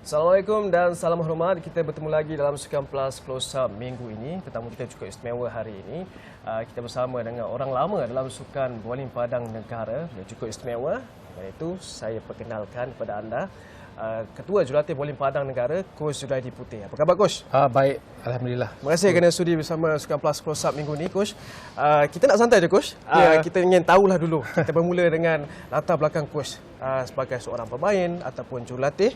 Assalamualaikum dan salam hormat. Kita bertemu lagi dalam Sukan Plus Close Up minggu ini. Tetamu kita cukup istimewa hari ini. Kita bersama dengan orang lama dalam Sukan Bowling Padang Negara yang cukup istimewa. Iaitu saya perkenalkan kepada anda Ketua Jurulatih Bowling Padang Negara, Coach Zudaidi Putih. Apa khabar, Coach? Baik, Alhamdulillah. Terima kasih kerana sudi bersama Sukan Plus Close Up minggu ini, Coach. Kita nak santai je, Coach. Kita ingin tahulah dulu. Kita bermula dengan latar belakang Coach sebagai seorang pemain ataupun jurulatih.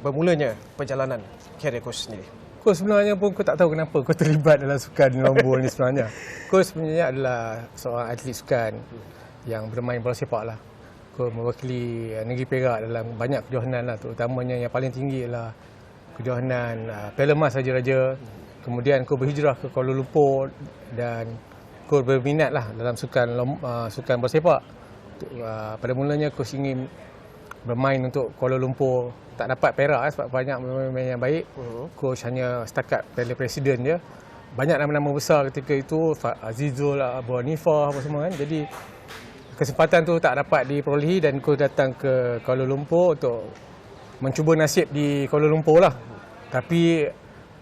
Bermulanya perjalanan karier Coach sendiri. Coach sebenarnya pun aku tak tahu kenapa aku terlibat dalam sukan lombol ni sebenarnya. Coach sebenarnya adalah seorang atlet sukan yang bermain bola sepak lah. Coach mewakili negeri Perak dalam banyak kejohanan lah, terutamanya yang paling tinggi adalah kejohanan Piala Emas Raja-Raja. Kemudian Coach berhijrah ke Kuala Lumpur dan Coach berminat lah dalam sukan bola sepak. Pada mulanya Coach ingin bermain untuk Kuala Lumpur, tak dapat perak sebab banyak pemain yang baik. Coach hanya setakat Piala Presiden je. Banyak nama-nama besar ketika itu, Azizul, Abu Hanifah apa semua kan. Jadi kesempatan tu tak dapat diperolehi dan Coach datang ke Kuala Lumpur untuk mencuba nasib di Kuala Lumpur lah. Tapi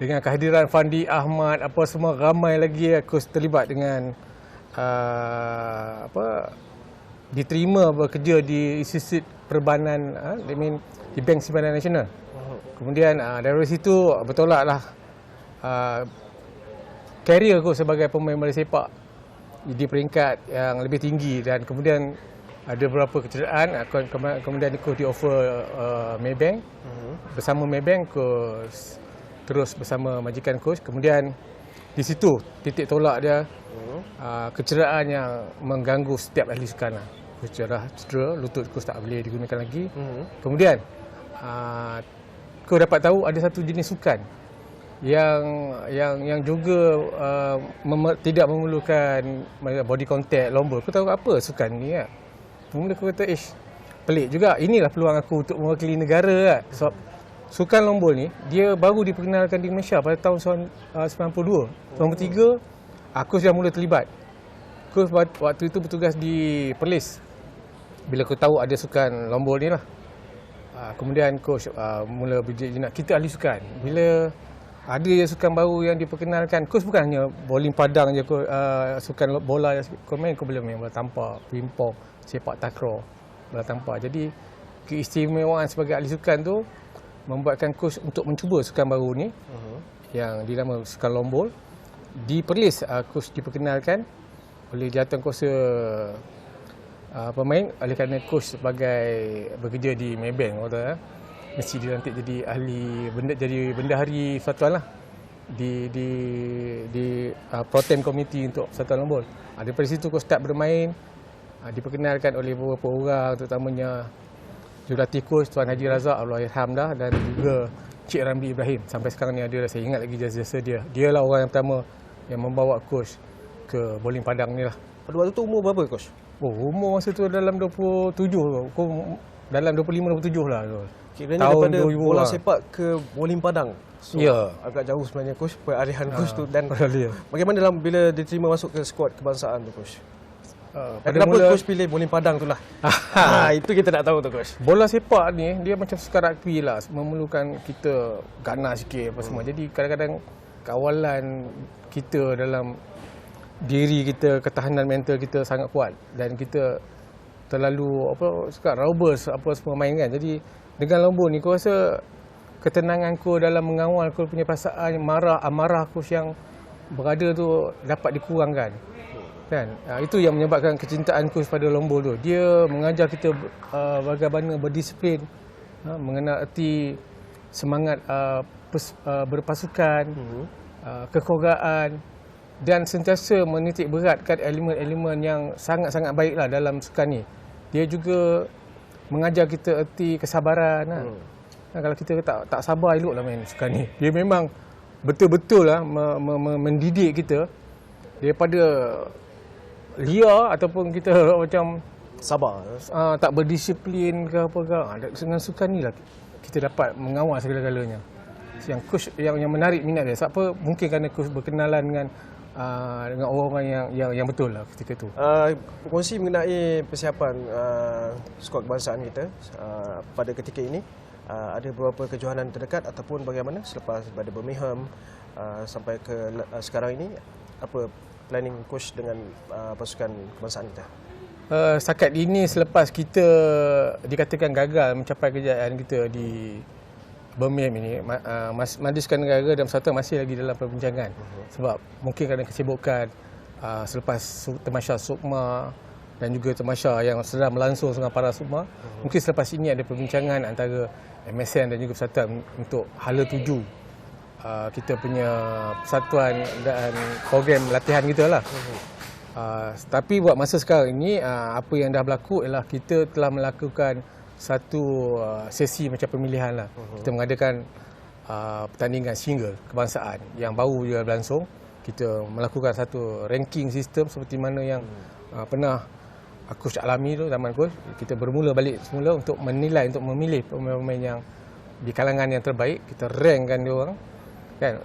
dengan kehadiran Fandi Ahmad apa semua, ramai lagi Coach terlibat dengan diterima bekerja di institut perbanan di Bank Simpanan Nasional. Kemudian dari situ bertolaklah karier aku sebagai pemain bola sepak di peringkat yang lebih tinggi, dan kemudian ada beberapa kecederaan. Kemudian aku di offer Maybank. Bersama Maybank Coach terus bersama majikan Coach. Kemudian di situ titik tolak dia kecederaan yang mengganggu setiap ahli sukan lah. Cedera, lutut Coach tak boleh digunakan lagi. Kemudian Coach dapat tahu ada satu jenis sukan yang juga tidak memerlukan body contact lombol. Aku tahu apa sukan ni kan. Mula aku kata, pelik juga. Inilah peluang aku untuk mewakili negara kan. Sebab sukan lombol ni dia baru diperkenalkan di Malaysia pada tahun 92. 93 aku sudah mula terlibat. Aku waktu itu bertugas di Perlis. Bila aku tahu ada sukan lombol ni lah. Kemudian Coach mula berjinak kita ahli sukan. Bila ada je sukan baru yang diperkenalkan, Coach bukan hanya bowling padang je, sukan bola yang kau main, kau boleh main bola tampar, pimpong, sepak takraw, bola tampar. Jadi keistimewaan sebagai ahli sukan tu membuatkan Coach untuk mencuba sukan baru ni yang dinamakan sukan lombol. Di Perlis Coach diperkenalkan oleh jawatankuasa pemain oleh kerana Coach sebagai bekerja di Maybank, mesti dilantik jadi ahli bendahari persatuan lah di Pro-Tem Committee untuk persatuan lombol. Daripada situ Coach start bermain, diperkenalkan oleh beberapa orang, terutamanya jurulatih Coach Tuan Haji Razak, Allahyarham dah, dan juga Cik Ramli Ibrahim. Sampai sekarang ni ada, saya ingat lagi jasa-jasa dia. Dialah orang yang pertama yang membawa Coach ke bowling padang ni lah. Pada waktu tu umur berapa, Coach? Umur masa tu dalam 27, dalam 25-27 lah. Kiranya daripada bola sepak ke bowling padang. So, agak jauh sebenarnya, Coach, peralihan Coach tu. Dan bagaimana bila diterima masuk ke skuad kebangsaan tu, Coach? Kenapa Coach pilih bowling padang tu lah? Itu kita nak tahu tu, Coach. Bola sepak ni dia macam sukan rugby lah, memerlukan kita ganas sikit apa semua. Jadi kadang-kadang kawalan kita dalam diri kita, ketahanan mental kita sangat kuat, dan kita terlalu robust apa semua main kan. Jadi dengan lombol ni aku rasa ketenangan aku dalam mengawal aku punya perasaan amarah aku yang berada tu dapat dikurangkan kan. Itu yang menyebabkan kecintaan aku pada lombol tu. Dia mengajar kita bagaimana berdisiplin, mengenal erti semangat berpasukan, kekeluargaan, dan sentiasa menitik beratkan elemen-elemen yang sangat-sangat baiklah dalam sukan ni. Dia juga mengajar kita erti kesabaran. Kalau kita tak sabar, eloklah main sukan ni. Dia memang betul-betul lah mendidik kita daripada liar ataupun kita macam sabar, tak berdisiplin ke apa ke. Dengan sukan ni lah kita dapat mengawal segala-galanya. Yang Coach yang menarik minat dia. Sebab apa? Mungkin kerana Coach berkenalan dengan dengan orang-orang yang betul lah ketika tu. Berkongsi mengenai persiapan skuad kebangsaan kita pada ketika ini, ada beberapa kejohanan terdekat ataupun bagaimana selepas pada Birmingham sampai ke sekarang ini, apa planning coach dengan pasukan kebangsaan kita? Setakat ini selepas kita dikatakan gagal mencapai kejayaan kita di Birmingham ini, Majlis Negara dan Persatuan masih lagi dalam perbincangan. Sebab mungkin kerana kesibukan selepas Tamasya Sukma dan juga Tamasya yang sedang berlangsung dengan para Sukma, mungkin selepas ini ada perbincangan antara MSN dan juga Persatuan untuk hala tuju kita punya persatuan dan program latihan kita lah. Tapi buat masa sekarang ini, apa yang dah berlaku ialah kita telah melakukan satu sesi macam pemilihan lah. Kita mengadakan pertandingan single kebangsaan yang baru juga berlangsung. Kita melakukan satu ranking sistem seperti mana yang pernah coach alami tu, zaman coach. Kita bermula balik semula untuk menilai, untuk memilih pemain-pemain yang di kalangan yang terbaik. Kita rankkan dia orang kan,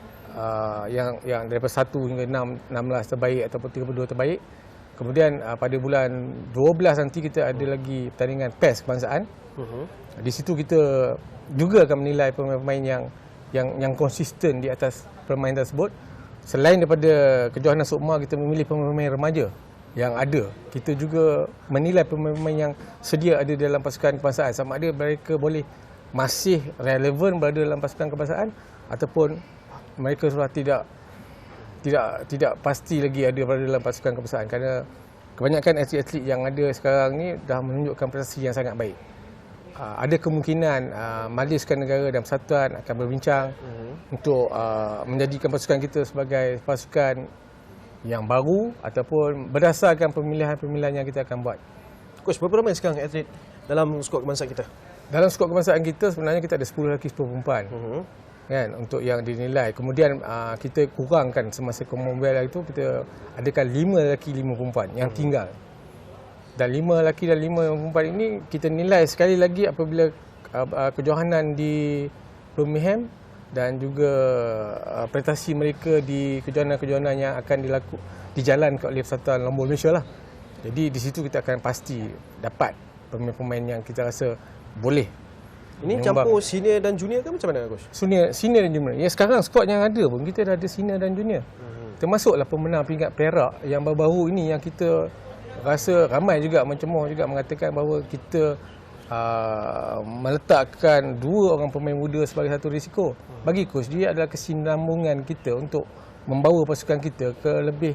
yang daripada 1 hingga 16 terbaik ataupun 32 terbaik. Kemudian pada bulan 12 nanti kita ada lagi pertandingan PES kebangsaan. Di situ kita juga akan menilai pemain-pemain yang konsisten di atas permainan tersebut. Selain daripada kejohanan Sukma, kita memilih pemain-pemain remaja yang ada. Kita juga menilai pemain-pemain yang sedia ada dalam pasukan kebangsaan, sama ada mereka boleh masih relevan berada dalam pasukan kebangsaan ataupun mereka sudah tidak pasti lagi ada berada dalam pasukan kebangsaan, kerana kebanyakan atlet-atlet yang ada sekarang ni dah menunjukkan prestasi yang sangat baik. Ada kemungkinan Majlis Negara dan Persatuan akan berbincang untuk menjadikan pasukan kita sebagai pasukan yang baru ataupun berdasarkan pemilihan-pemilihan yang kita akan buat. Coach, berapa ramai sekarang atlet dalam skuad kebangsaan kita? Dalam skuad kebangsaan kita sebenarnya kita ada 10 lelaki 10 perempuan. Kan, untuk yang dinilai. Kemudian kita kurangkan semasa Commonwealth itu, kita adakan 5 lelaki 5 perempuan yang tinggal. Dan 5 lelaki dan 5 perempuan ini kita nilai sekali lagi apabila kejohanan di Birmingham dan juga prestasi mereka di kejohanan-kejohanan yang akan dijalankan oleh Persatuan Lombor Malaysia lah. Jadi di situ kita akan pasti dapat pemain-pemain yang kita rasa boleh. Ini campur senior dan junior ke macam mana, coach? Senior dan junior. Ya, sekarang skuad yang ada pun kita dah ada senior dan junior. Termasuklah pemenang peringkat perak yang baru-baru ini, yang kita rasa ramai juga mencemoh juga mengatakan bahawa kita meletakkan 2 orang pemain muda sebagai satu risiko. Bagi coach, dia adalah kesinambungan kita untuk membawa pasukan kita ke lebih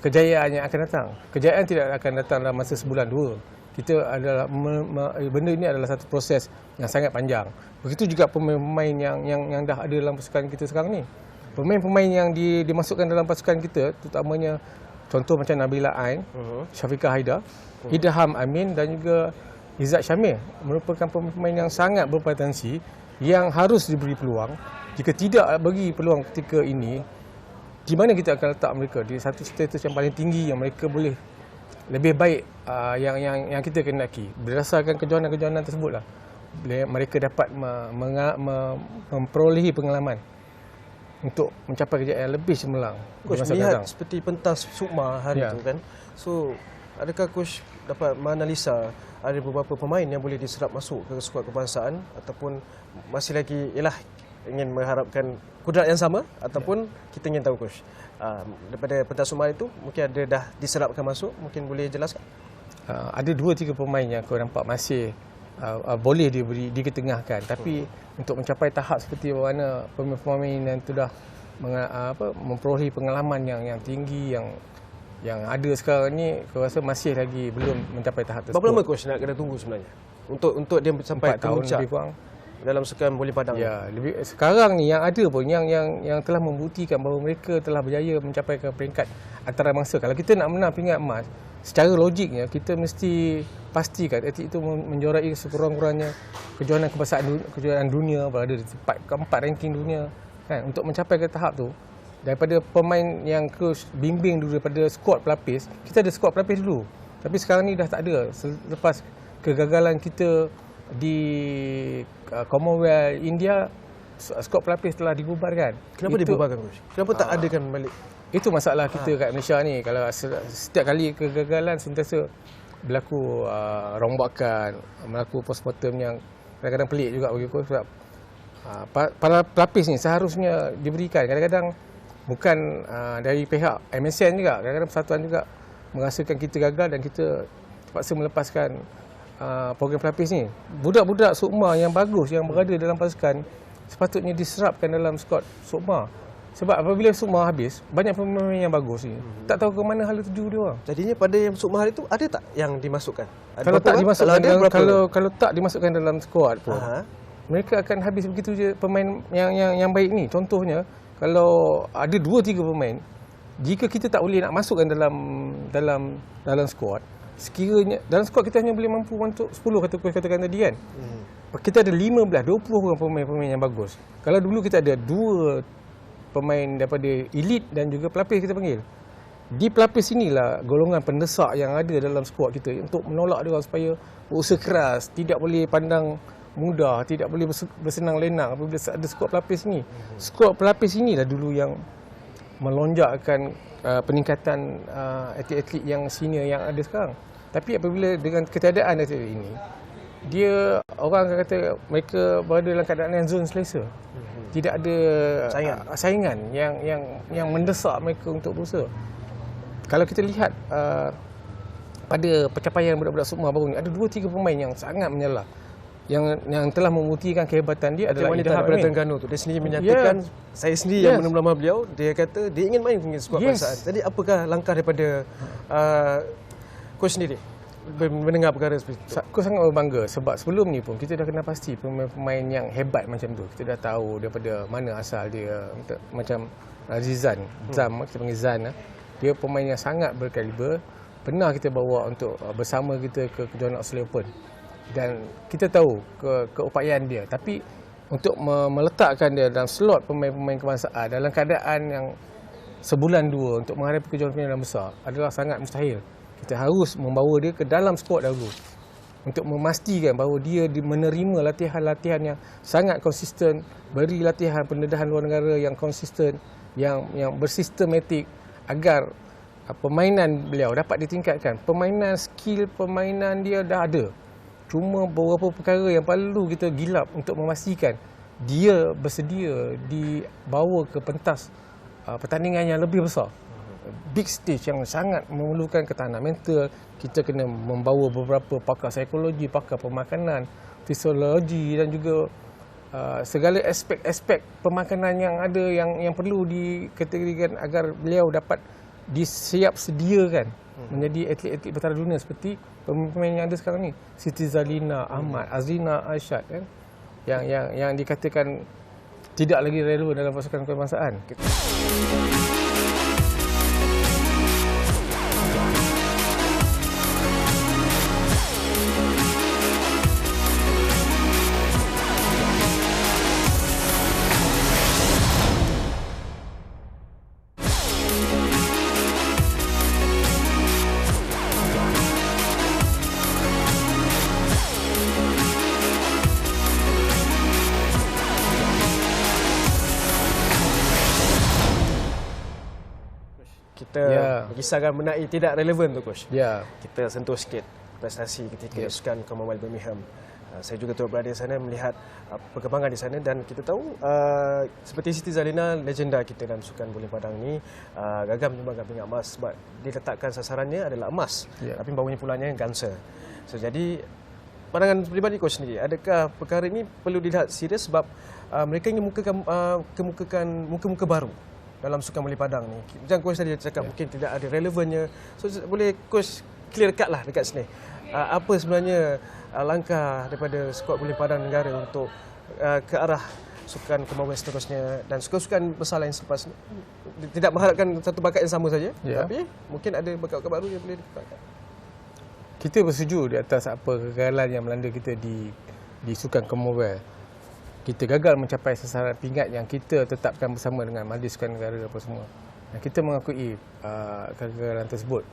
kejayaan yang akan datang. Kejayaan tidak akan datang dalam masa sebulan 2. Kita adalah benda ini adalah satu proses yang sangat panjang. Begitu juga pemain-pemain yang dah ada dalam pasukan kita sekarang ni. Pemain-pemain yang dimasukkan dalam pasukan kita, terutamanya contoh macam Nabila Ain, Syafiqah Haida, Idham Amin dan juga Izzat Syamil, merupakan pemain yang sangat berpotensi yang harus diberi peluang. Jika tidak bagi peluang ketika ini, di mana kita akan letak mereka di satu status yang paling tinggi yang mereka boleh lebih baik yang kita kendaki. Berdasarkan kejohanan-kejohanan tersebutlah mereka dapat memperolehi pengalaman untuk mencapai kejayaan lebih cemerlang. Coach, melihat seperti pentas Sukma hari itu kan. So, adakah coach dapat menganalisa ada beberapa pemain yang boleh diserap masuk ke skuad kebangsaan ataupun masih lagi ingin mengharapkan kudrat yang sama ataupun kita ingin tahu, coach, daripada pentas Sukma itu mungkin ada dah diserapkan masuk, mungkin boleh jelaskan? Ada 2-3 pemain yang kau nampak masih boleh diketengahkan, tapi untuk mencapai tahap seperti mana pemain-pemain yang sudah memperolehi pengalaman yang tinggi yang ada sekarang ni, aku rasa masih lagi belum mencapai tahap tersebut. Berapa lama coach nak kena tunggu sebenarnya untuk dia sampai 4 tahun lebih kurang dalam sukan Bola Padang? Ya, sekarang ni yang ada pun yang telah membuktikan bahawa mereka telah berjaya mencapai ke peringkat antarabangsa. Kalau kita nak menang peringkat emas, secara logiknya kita mesti pastikan atlet itu menjuarai sekurang-kurangnya kejohanan kebangsaan dunia, berada di tempat keempat ranking dunia kan. Untuk mencapai ke tahap tu, daripada pemain yang coach bimbing dulu, daripada skuad pelapis, kita ada skuad pelapis dulu, tapi sekarang ni dah tak ada selepas kegagalan kita di Commonwealth India. skuad pelapis telah dibubarkan. Kenapa dibubarkan, Coach? Kenapa tak adakan balik? Itu masalah kita kat Malaysia ni. Kalau setiap kali kegagalan sentiasa berlaku rombakan, berlaku postmortem yang kadang-kadang pelik juga bagi aku sebab para pelapis ni seharusnya diberikan. Kadang-kadang bukan dari pihak MSN juga, kadang-kadang persatuan juga merasakan kita gagal dan kita terpaksa melepaskan program pelapis ni. Budak-budak Sukma yang bagus yang berada dalam pasukan sepatutnya diserapkan dalam skuad Sukma. Sebab apabila Sukma habis, banyak pemain yang bagus ni. Tak tahu ke mana hala tuju dia orang. Jadinya pada yang Sukma hari itu ada tak yang dimasukkan? Kalau tak dimasukkan kalau tak dimasukkan dalam skuad pun, mereka akan habis begitu je pemain yang baik ni. Contohnya, kalau ada 2-3 pemain, jika kita tak boleh nak masukkan dalam skuad, sekiranya dalam skuad kita hanya boleh mampu untuk 10 katakan tadi kan. Kita ada 15, 20 orang pemain-pemain yang bagus. Kalau dulu kita ada 2 pemain daripada elit dan juga pelapis kita panggil. Di pelapis inilah golongan pendesak yang ada dalam skuad kita untuk menolak dia orang supaya berusaha keras, tidak boleh pandang mudah, tidak boleh bersenang lenang apabila ada skuad pelapis ni. Skuad pelapis inilah dulu yang melonjakkan peningkatan atlet-atlet yang senior yang ada sekarang. Tapi apabila dengan ketiadaan atlet ini, dia orang akan kata mereka berada dalam keadaan yang zon selesa. Tidak ada saingan yang mendesak mereka untuk berusaha. Kalau kita lihat pada pencapaian budak-budak Sukma baru ni, ada 2-3 pemain yang sangat menyala. Yang telah membuktikan kehebatan dia adalah Ida Harun Terengganu tu. Dia sendiri menyatakan, saya sendiri yang menemui beliau, dia kata dia ingin main dengan skuad kebangsaan. Jadi apakah langkah daripada coach sendiri mendengar perkara seperti itu? Aku sangat berbangga sebab sebelum ni pun kita dah kenal pasti pemain-pemain yang hebat macam tu. Kita dah tahu daripada mana asal dia. Macam Zam, kita panggil Zan. Dia pemain yang sangat berkaliber. Pernah kita bawa untuk bersama kita ke kejohanan Australia Open. Dan kita tahu keupayaan dia. Tapi untuk meletakkan dia dalam slot pemain-pemain kebangsaan dalam keadaan yang sebulan 2 untuk menghadapi kejohanan besar adalah sangat mustahil. Kita harus membawa dia ke dalam skuad dahulu untuk memastikan bahawa dia menerima latihan-latihan yang sangat konsisten, beri latihan pendedahan luar negara yang konsisten, yang bersistematik agar permainan beliau dapat ditingkatkan. Permainan, skill permainan dia dah ada. Cuma beberapa perkara yang perlu kita gilap untuk memastikan dia bersedia dibawa ke pentas pertandingan yang lebih besar. Big stage yang sangat memerlukan ketahanan mental. Kita kena membawa beberapa pakar psikologi, pakar pemakanan, fisiologi dan juga segala aspek-aspek pemakanan yang ada yang perlu dikategorikan agar beliau dapat disiap sediakan menjadi atlet-atlet bertaraf dunia seperti pemain yang ada sekarang ni. Siti Zalina Ahmad, Azrina Aisyad kan, yang dikatakan tidak lagi relevan dalam pasukan kebangsaan. Kita berkisahkan mengenai tidak relevan tu, Coach. Ya. Kita sentuh sikit prestasi ketika sukan Commonwealth Birmingham. Saya juga turut berada di sana melihat perkembangan di sana dan kita tahu seperti Siti Zalina, legenda kita dalam sukan bowling padang ni, gagal menyumbangkan pingat emas sebab diletakkan sasarannya adalah emas. Tapi bawahnya pulangnya ganser. So, jadi pandangan peribadi Coach sendiri, adakah perkara ini perlu dilihat serius sebab mereka ingin kemukakan muka-muka baru dalam sukan bowling padang ni. Macam Coach tadi cakap mungkin tidak ada relevannya. So boleh Coach clear cut lah dekat sini. Apa sebenarnya langkah daripada skuad bowling padang negara untuk ke arah sukan Commonwealth seterusnya dan sukan-sukan besar lain selepas ni. Tidak mengharapkan satu bakat yang sama saja, tapi mungkin ada bakat-bakat baru yang boleh dikatakan. Kita bersetuju di atas apa kegagalan yang melanda kita di sukan Commonwealth. Kita gagal mencapai sasaran pingat yang kita tetapkan bersama dengan Majlis Sukan Negara apa semua. Dan kita mengakui kegagalan tersebut.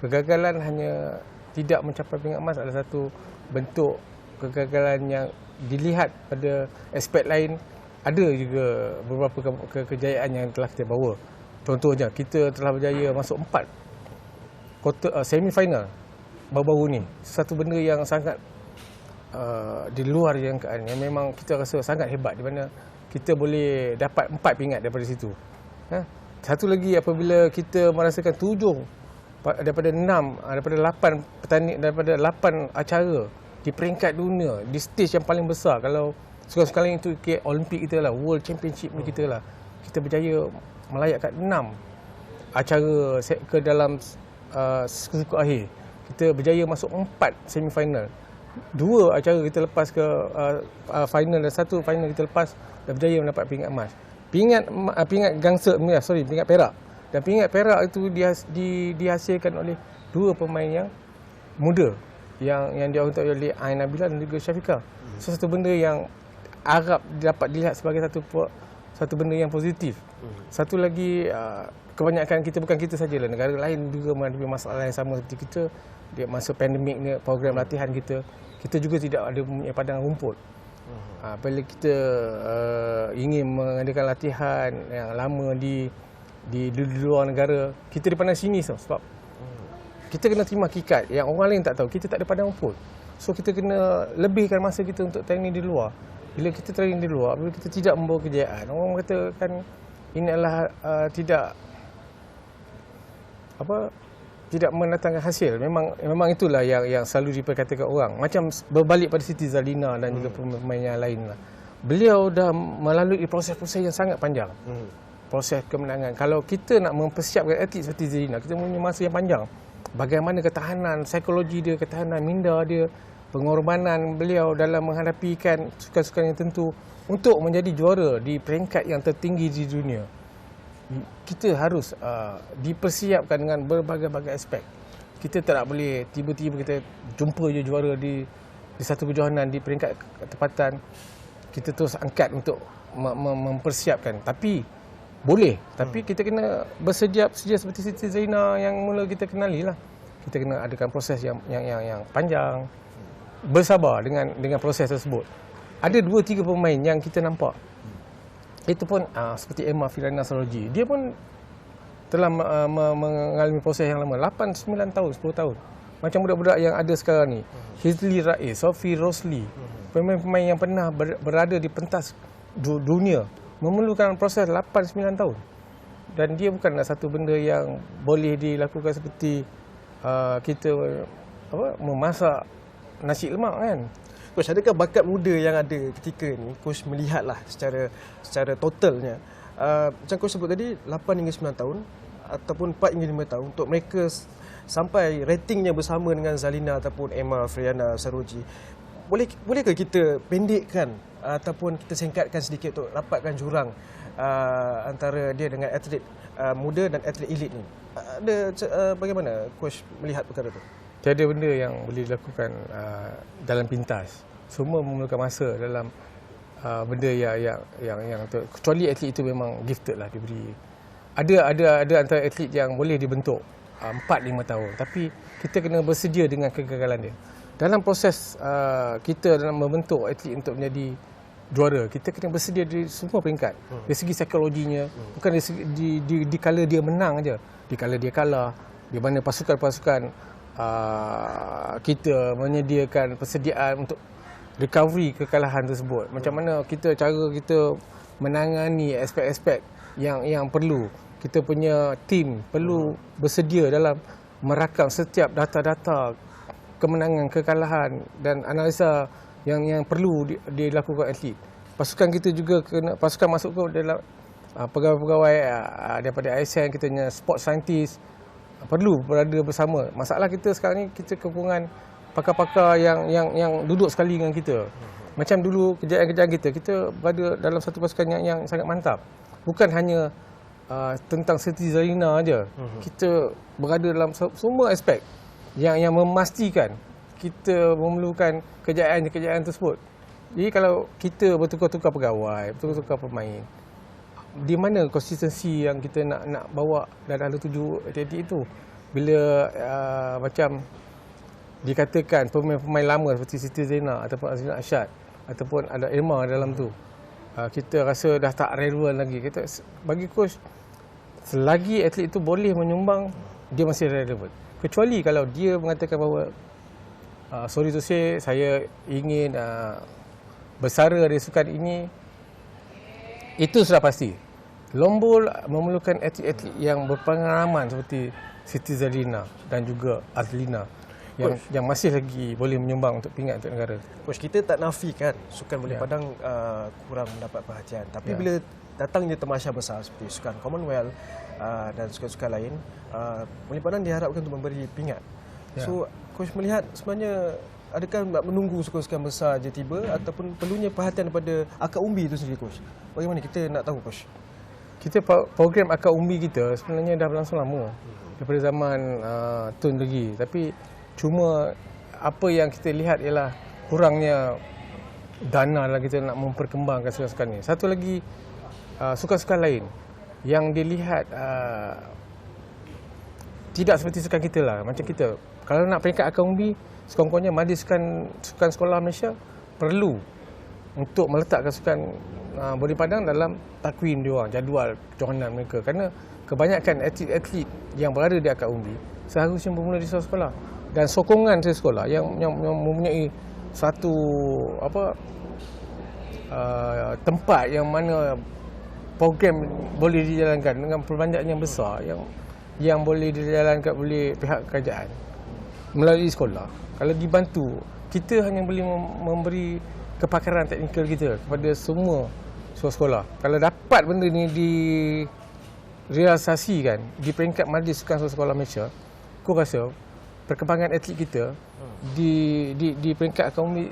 Kegagalan hanya tidak mencapai pingat emas adalah satu bentuk kegagalan yang dilihat pada aspek lain ada juga beberapa kejayaan yang telah kita bawa. Contohnya, kita telah berjaya masuk 4 semi final baru-baru ni. Satu benda yang sangat di luar jangkaan, yang memang kita rasa sangat hebat, di mana kita boleh dapat 4 pingat daripada situ. Satu lagi, apabila kita merasakan 7 daripada 6, daripada 8 pertandingan, daripada 8 acara di peringkat dunia, di stage yang paling besar. Kalau sekali-sekala itu Olimpik kita lah, World Championship kita lah, kita berjaya melayakkan 6 acara ke dalam suku akhir. Kita berjaya masuk 4 semifinal. 2 acara kita lepas ke final, dan 1 final kita lepas dan berjaya mendapat pingat emas. Pingat gangsa, pingat perak. Dan pingat perak itu dihasilkan oleh 2 pemain yang muda yang dianggap oleh Ain Nabila dan juga Syafiqah. So, satu benda yang Arab dapat dilihat sebagai satu benda yang positif. Satu lagi, kebanyakan kita, bukan kita sajalah, negara lain juga menghadapi masalah yang sama seperti kita. Dia masa pandemik ni, program latihan kita juga tidak ada mempunyai padang rumput. Apabila kita ingin mengadakan latihan yang lama di luar negara, kita di pandang sini sebab kita kena terima hakikat yang orang lain tak tahu. Kita tak ada padang rumput. So, kita kena lebihkan masa kita untuk training di luar. Bila kita training di luar, bila kita tidak membawa kejayaan, orang katakan ini adalah tidak mendatangkan hasil. Memang itulah yang selalu diperkatakan orang. Macam berbalik pada Siti Zalina dan juga pemain yang lain lah. Beliau dah melalui proses-proses yang sangat panjang. Proses kemenangan. Kalau kita nak mempersiapkan atlet seperti Zalina, kita punya masa yang panjang. Bagaimana ketahanan psikologi dia, ketahanan minda dia, pengorbanan beliau dalam menghadapikan sukan-sukan yang tentu untuk menjadi juara di peringkat yang tertinggi di dunia. Kita harus dipersiapkan dengan berbagai-bagai aspek. Kita tak boleh tiba-tiba kita jumpa je juara di satu kejohanan di peringkat tempatan, kita terus angkat untuk mempersiapkan. Tapi boleh, tapi kita kena bersedia seperti Siti Zaina yang mula kita kenali lah. Kita kena adakan proses yang panjang, bersabar dengan proses tersebut. Ada 2-3 pemain yang kita nampak. Itu pun seperti Emma Firana Saroji. Dia pun telah mengalami proses yang lama, 8, 9 tahun, 10 tahun. Macam budak-budak yang ada sekarang ni, Hizli Rais, Sophie Rosli, pemain-pemain yang pernah berada di pentas dunia, memerlukan proses 8-9 tahun. Dan dia bukanlah satu benda yang boleh dilakukan seperti kita memasak nasi lemak kan. Coach, adakah bakat muda yang ada ketika ni, Coach melihatlah secara totalnya, macam Coach sebut tadi, 8 hingga 9 tahun ataupun 4 hingga 5 tahun untuk mereka sampai ratingnya bersama dengan Zalina ataupun Emma Firana Saroji. Bolehkah kita pendekkan ataupun kita singkatkan sedikit untuk rapatkan jurang antara dia dengan atlet muda dan atlet elit ni? Bagaimana Coach melihat perkara itu? Tiada benda yang boleh dilakukan dalam pintas. Semua memerlukan masa dalam benda yang kecuali atlet itu memang gifted lah, diberi. Ada antara atlet yang boleh dibentuk 4-5 tahun, tapi kita kena bersedia dengan kegagalan dia. Dalam proses kita dalam membentuk atlet untuk menjadi juara, kita kena bersedia di semua peringkat. Dari segi psikologinya, bukan di kala dia menang aja, di kala dia kalah, di mana pasukan-pasukan kita menyediakan persediaan untuk recovery kekalahan tersebut. Macam mana cara kita menangani aspek-aspek yang perlu. Kita punya tim perlu bersedia dalam merakam setiap data-data kemenangan, kekalahan dan analisa yang perlu dilakukan atlet. Pasukan kita juga kena, pasukan masuk ke dalam pegawai-pegawai daripada ASN, kita punya sport scientist perlu berada bersama. Masalah kita sekarang ni, kita kekurangan pakar-pakar yang duduk sekali dengan kita. Macam dulu kejayaan-kejayaan kita berada dalam satu pasukan yang sangat mantap. Bukan hanya tentang Siti Zarina aja. Kita berada dalam semua aspek yang memastikan kita memerlukan kejayaan-kejayaan tersebut. Jadi kalau kita bertukar-tukar pegawai, bertukar-tukar pemain, di mana konsistensi yang kita nak bawa dalam tuju atlet itu? Bila macam dikatakan pemain-pemain lama seperti Siti Zaina ataupun Azrina Ashad ataupun ada Emma dalam tu, kita rasa dah tak relevan lagi. Kita bagi coach, selagi atlet itu boleh menyumbang, dia masih relevan. Kecuali kalau dia mengatakan bahawa sorry to say, saya ingin bersara dari sukan ini, itu sudah pasti. Lombol memerlukan atlet-atlet yang berpengalaman seperti Siti Zalina dan juga Azlina yang masih lagi boleh menyumbang untuk pingat untuk negara. Coach, kita tak nafikan sukan bola padang kurang mendapat perhatian. Tapi bila datangnya tamasya besar seperti sukan Commonwealth dan sukan-sukan lain, bola padang diharapkan untuk memberi pingat. So, Coach melihat sebenarnya adakah menunggu sukan-sukan besar je tiba ataupun perlunya perhatian daripada akar umbi itu sendiri, Coach? Bagaimana kita nak tahu, Coach? Kita program akar umbi kita sebenarnya dah berlangsung lama. Daripada zaman Tun lagi. Tapi cuma apa yang kita lihat ialah kurangnya dana lah kita nak memperkembangkan sukan-sukan ni. Satu lagi, sukan-sukan lain yang dilihat tidak seperti sukan kita lah. Macam kita, kalau nak peringkat akar umbi, sekurang-kurangnya majlis sukan sekolah Malaysia perlu untuk meletakkan sukan bola padang dalam takwim dia orang, jadual kejohanan mereka. Kerana kebanyakan atlet-atlet yang berada di akar umbi seharusnya bermula di sekolah. Dan sokongan dari sekolah yang mempunyai satu tempat yang mana program boleh dijalankan dengan perbelanjaan yang besar yang boleh dijalankan oleh pihak kerajaan melalui sekolah. Kalau dibantu, kita hanya boleh memberi kepakaran teknikal kita kepada semua sekolah. Kalau dapat benda ni direalisasikan di peringkat majlis sukan sekolah Malaysia, aku rasa perkembangan atlet kita di peringkat akar umbi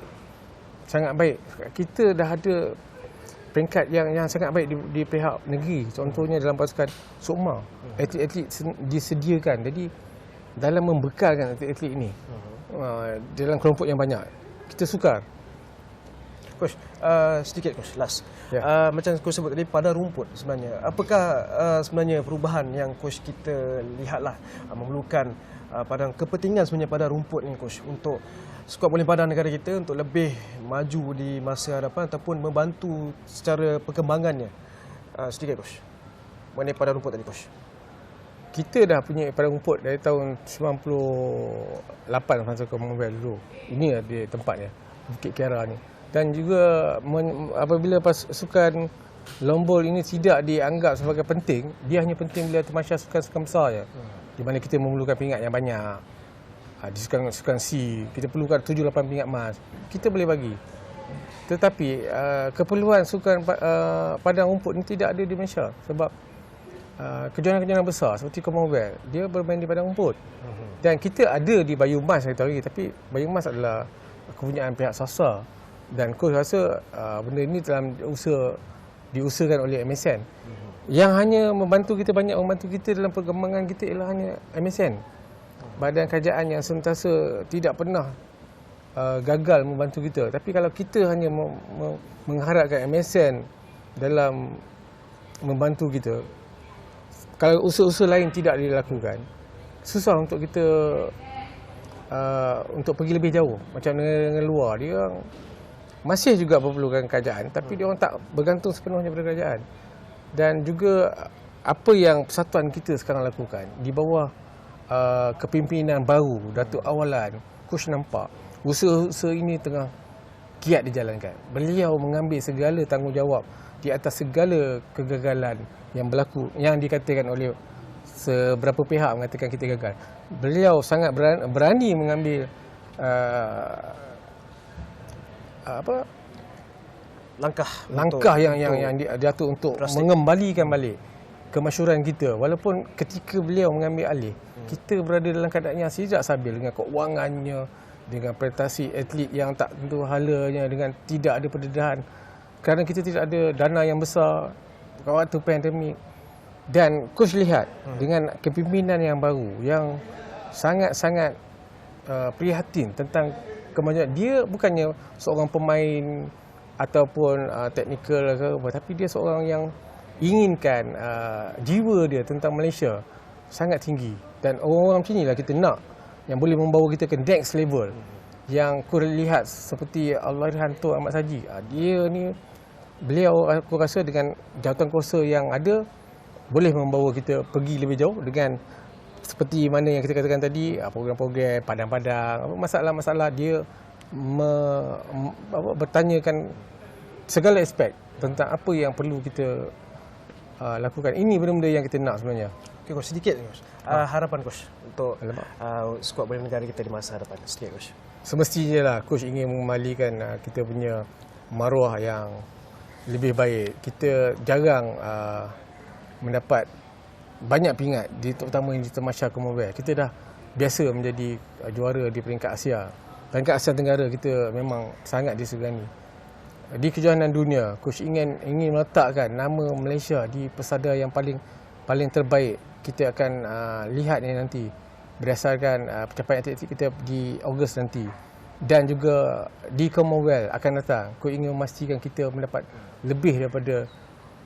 sangat baik. Kita dah ada peringkat yang sangat baik di pihak negeri. Contohnya dalam pasukan Sukma, atlet-atlet disediakan. Jadi dalam membekalkan atlet-atlet ini dalam kelompok yang banyak, kita sukar. Coach, sedikit Coach, last. Macam Coach sebut tadi, padang rumput sebenarnya. Apakah sebenarnya perubahan yang Coach kita lihatlah memerlukan padang kepentingan sebenarnya padang rumput ni, Coach, untuk skuad bola padang negara kita untuk lebih maju di masa hadapan ataupun membantu secara perkembangannya? Sedikit Coach, mengenai padang rumput tadi, Coach. Kita dah punya padang rumput dari tahun 98 masa Commonwealth dulu. Ini dia tempatnya, Bukit Kiara ni. Dan juga apabila pasukan lombol ini tidak dianggap sebagai penting, dia hanya penting bila tamasya sukan-sukan besar je. Di mana kita memerlukan pingat yang banyak. Di sukan C, kita perlukan 7-8 pingat emas. Kita boleh bagi. Tetapi keperluan sukan padang rumput ini tidak ada di Malaysia. Sebab kejohanan-kejohanan besar seperti Commonwealth, dia bermain di padang rumput. Dan kita ada di Bayumas, saya tahu lagi. Tapi Bayumas adalah kepunyaan pihak swasta. Dan Coach rasa benda ini dalam diusahakan oleh MSN. Yang hanya membantu kita, banyak membantu kita dalam perkembangan kita ialah hanya MSN. Badan kerajaan yang sentiasa tidak pernah gagal membantu kita. Tapi kalau kita hanya mengharapkan MSN dalam membantu kita, kalau usaha-usaha lain tidak dilakukan, susah untuk kita untuk pergi lebih jauh. Macam dengan luar, dia masih juga memerlukan kerajaan, tapi dia orang tak bergantung sepenuhnya pada kerajaan. Dan juga apa yang persatuan kita sekarang lakukan di bawah kepimpinan baru Datuk Awalan, Coach nampak usaha-usaha ini tengah giat dijalankan. Beliau mengambil segala tanggungjawab di atas segala kegagalan yang berlaku, yang dikatakan oleh seberapa pihak mengatakan kita gagal. Beliau sangat berani mengambil langkah yang diatur untuk mengembalikan balik kemasyhuran kita. Walaupun ketika beliau mengambil alih, kita berada dalam keadaan yang tidak stabil dengan keuangannya, dengan prestasi atlet yang tak tentu halanya, dengan tidak ada pendedahan kerana kita tidak ada dana yang besar waktu pandemik. Dan Coach lihat dengan kepimpinan yang baru yang sangat-sangat prihatin tentang kemajuan. Dia bukannya seorang pemain ataupun teknikal ke apa, tapi dia seorang yang inginkan jiwa dia tentang Malaysia sangat tinggi. Dan orang-orang macam inilah kita nak, yang boleh membawa kita ke next level. Yang aku lihat seperti Allahyarham Tun Ahmad Saji, dia ni beliau aku rasa dengan jawatan kuasa yang ada boleh membawa kita pergi lebih jauh dengan seperti mana yang kita katakan tadi, program-program padang-padang, masalah-masalah dia bertanyakan segala aspek tentang apa yang perlu kita lakukan. Ini benda-benda yang kita nak sebenarnya. Okey, Coach, sedikit Coach. Harapan Coach untuk skuad bola negara kita di masa hadapan. Sedikit Coach. Semestinya lah Coach ingin mengembalikan kita punya maruah yang lebih baik. Kita jarang mendapat banyak pingat terutama di Tamasya Commonwealth. Kita dah biasa menjadi juara di peringkat Asia. Peringkat Asia Tenggara kita memang sangat disegani. Di kejohanan dunia, Coach ingin meletakkan nama Malaysia di pesada yang paling terbaik. Kita akan lihat ini nanti berdasarkan pencapaian atletik kita di Ogos nanti. Dan juga di Commonwealth akan datang. Coach ingin memastikan kita mendapat lebih daripada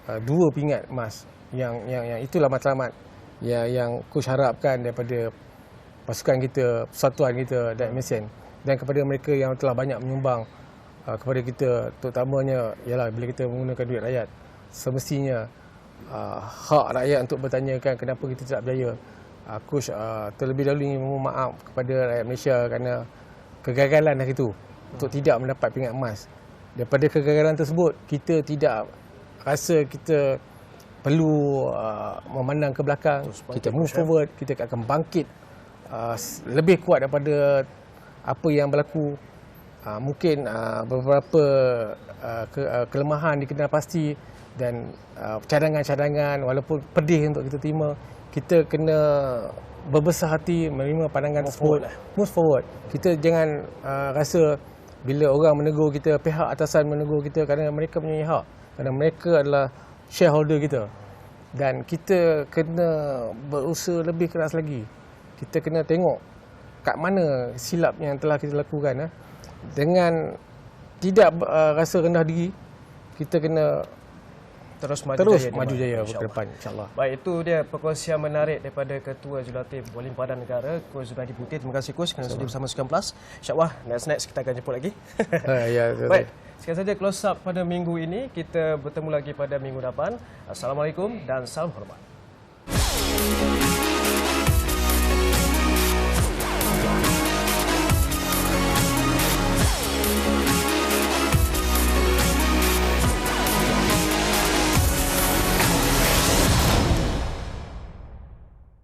2 pingat emas. Yang itulah matlamat yang Coach harapkan daripada pasukan kita, persatuan kita dan MSN. Dan kepada mereka yang telah banyak menyumbang kepada kita, terutamanya ialah bila kita menggunakan duit rakyat, semestinya hak rakyat untuk bertanyakan kenapa kita tidak berjaya. Coach terlebih dahulu ingin memohon maaf kepada rakyat Malaysia kerana kegagalan hari itu untuk tidak mendapat pingat emas. Daripada kegagalan tersebut, kita tidak rasa kita perlu memandang ke belakang. Kita move forward, kita akan bangkit lebih kuat daripada apa yang berlaku. Mungkin beberapa kelemahan dikenal pasti dan cadangan-cadangan walaupun pedih untuk kita terima, kita kena berbesar hati menerima pandangan tersebut. Move forward. Kita jangan rasa bila orang menegur kita, pihak atasan menegur kita kerana mereka punya hak, kerana mereka adalah shareholder kita. Dan kita kena berusaha lebih keras lagi. Kita kena tengok kat mana silap yang telah kita lakukan. Dengan tidak rasa rendah diri, kita kena terus maju jaya ke depan, insyaAllah. Baik, itu dia perkongsian menarik daripada Ketua Jurulatih Bowling Padang Negara, Coach Zubaidi Putih. Terima kasih Coach kerana sudi bersama Sukan Plus. InsyaAllah next kita akan jemput lagi. Baik, sekian saja close up pada minggu ini. Kita bertemu lagi pada minggu depan. Assalamualaikum dan salam hormat.